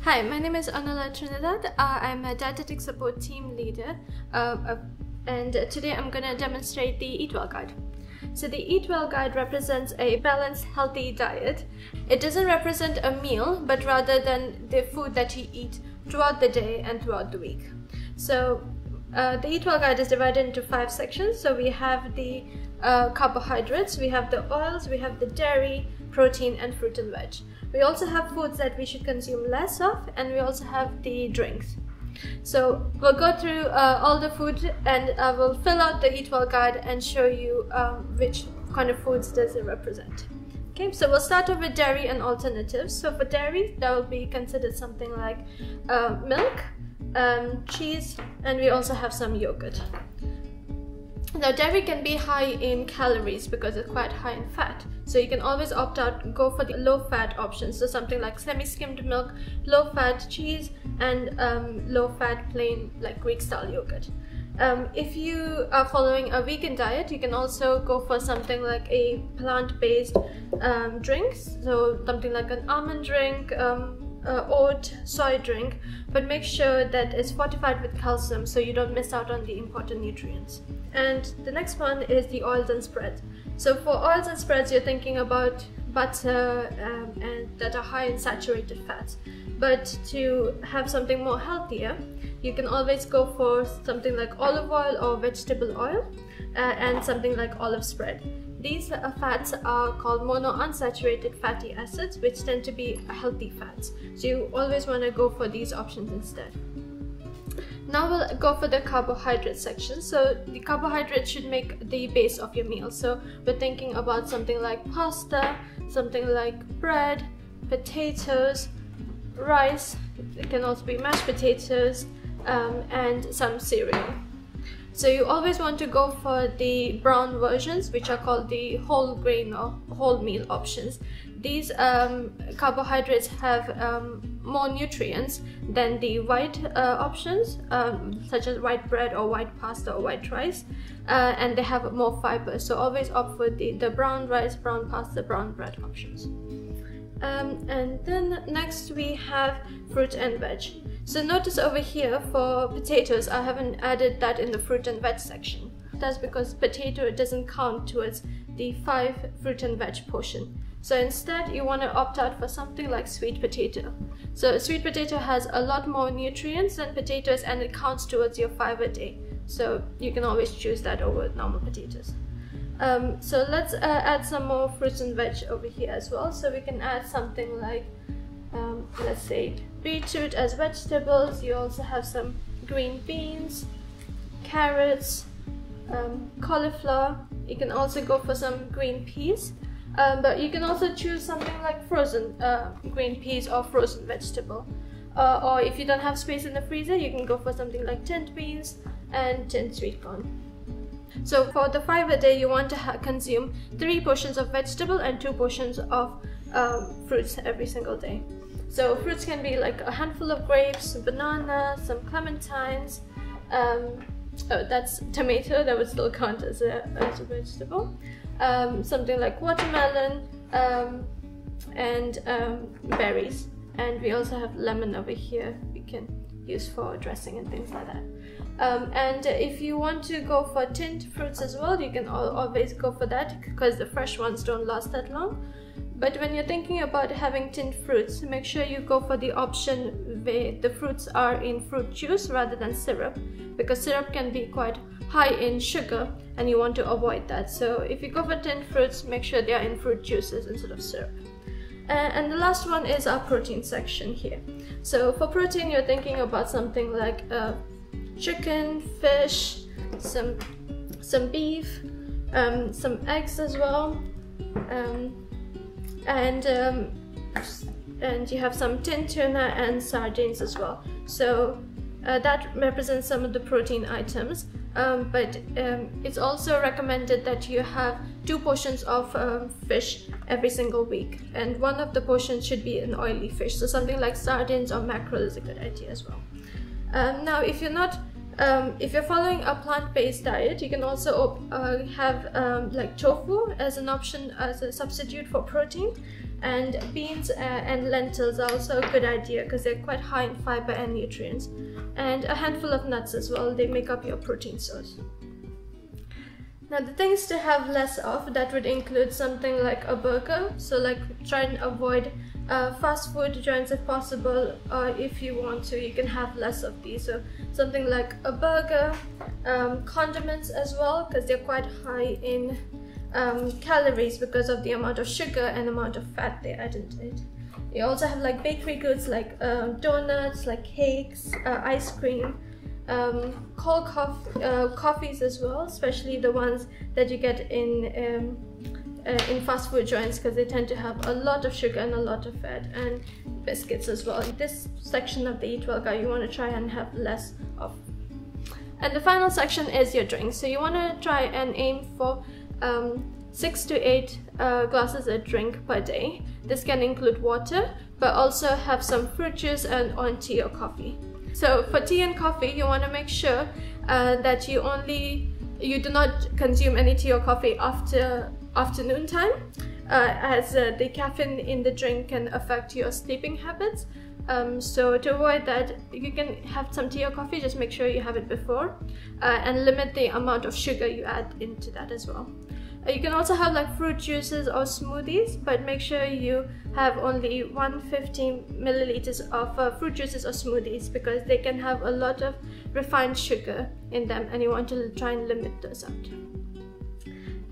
Hi, my name is Anala Trinidad. I'm a dietetic support team leader, and today I'm going to demonstrate the Eat Well Guide. So the Eat Well Guide represents a balanced, healthy diet. It doesn't represent a meal, but rather than the food that you eat throughout the day and throughout the week. So the Eat Well Guide is divided into 5 sections. So we have the carbohydrates, we have the oils, we have the dairy, protein, and fruit and veg. We also have foods that we should consume less of, and we also have the drinks. So we'll go through all the food, and I will fill out the Eat Well Guide and show you which kind of foods does it represent. Okay, so we'll start off with dairy and alternatives. So for dairy, that will be considered something like milk, cheese, and we also have some yogurt. Now dairy can be high in calories because it's quite high in fat, so you can always opt out, go for the low fat options, so something like semi-skimmed milk, low fat cheese, and low fat plain like Greek style yogurt. If you are following a vegan diet, you can also go for something like a plant-based drinks, so something like an almond drink, oat, soy drink, but make sure that it's fortified with calcium so you don't miss out on the important nutrients. And the next one is the oils and spreads. So for oils and spreads, you're thinking about butter and that are high in saturated fats. But to have something more healthier, you can always go for something like olive oil or vegetable oil and something like olive spread. These fats are called monounsaturated fatty acids, which tend to be healthy fats. So you always want to go for these options instead. Now we'll go for the carbohydrate section. So the carbohydrates should make the base of your meal. So we're thinking about something like pasta, something like bread, potatoes, rice, it can also be mashed potatoes, and some cereal. So you always want to go for the brown versions, which are called the whole grain or whole meal options. These carbohydrates have more nutrients than the white options, such as white bread or white pasta or white rice, and they have more fiber. So always opt for the brown rice, brown pasta, brown bread options. And then next we have fruit and veg. So notice over here for potatoes, I haven't added that in the fruit and veg section. That's because potato doesn't count towards the 5 fruit and veg portion. So instead you want to opt out for something like sweet potato. So sweet potato has a lot more nutrients than potatoes, and it counts towards your 5 a day. So you can always choose that over normal potatoes. So let's add some more fruits and veg over here as well. So we can add something like, let's say, beetroot as vegetables. You also have some green beans, carrots, cauliflower. You can also go for some green peas, but you can also choose something like frozen green peas or frozen vegetable. Or if you don't have space in the freezer, you can go for something like tinned beans and tinned sweet corn. So for the 5 a day, you want to consume 3 portions of vegetable and 2 portions of fruits every single day. So fruits can be like a handful of grapes, banana, some clementines. Oh, that's tomato, that would still count as a vegetable. Something like watermelon, and berries. And we also have lemon over here we can use for dressing and things like that. And if you want to go for tinned fruits as well, you can always go for that because the fresh ones don't last that long. But when you're thinking about having tinned fruits, make sure you go for the option where the fruits are in fruit juice rather than syrup, because syrup can be quite high in sugar and you want to avoid that. So if you go for tinned fruits, make sure they are in fruit juices instead of syrup. And the last one is our protein section here. So for protein, you're thinking about something like chicken, fish, some beef, some eggs as well, and you have some tinned tuna and sardines as well. So that represents some of the protein items, but it's also recommended that you have 2 portions of fish every single week, and one of the portions should be an oily fish, so something like sardines or mackerel is a good idea as well. Now if you're following a plant-based diet, you can also have like tofu as an option, as a substitute for protein. And beans and lentils are also a good idea because they're quite high in fiber and nutrients. And a handful of nuts as well, they make up your protein source. Now the things to have less of, that would include something like a burger. So like try and avoid fast food joints if possible, or if you want to, you can have less of these. So something like a burger, condiments as well, because they're quite high in calories because of the amount of sugar and amount of fat they add into it. You also have like bakery goods like donuts, like cakes, ice cream, cold coffees as well, especially the ones that you get in fast food joints, because they tend to have a lot of sugar and a lot of fat, and biscuits as well. This section of the Eat Well guide you want to try and have less of. And the final section is your drinks. So you want to try and aim for 6 to 8 glasses of drink per day. This can include water, but also have some fruit juice and on tea or coffee. So for tea and coffee, you want to make sure that you do not consume any tea or coffee after afternoon time, as the caffeine in the drink can affect your sleeping habits. So to avoid that, you can have some tea or coffee, just make sure you have it before, and limit the amount of sugar you add into that as well. You can also have like fruit juices or smoothies, but make sure you have only 150 milliliters of fruit juices or smoothies, because they can have a lot of refined sugar in them, and you want to try and limit those out.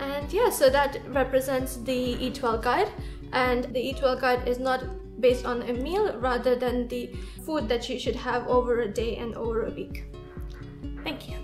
And yeah, so that represents the Eat Well guide. And the Eat Well guide is not based on a meal, rather than the food that you should have over a day and over a week. Thank you.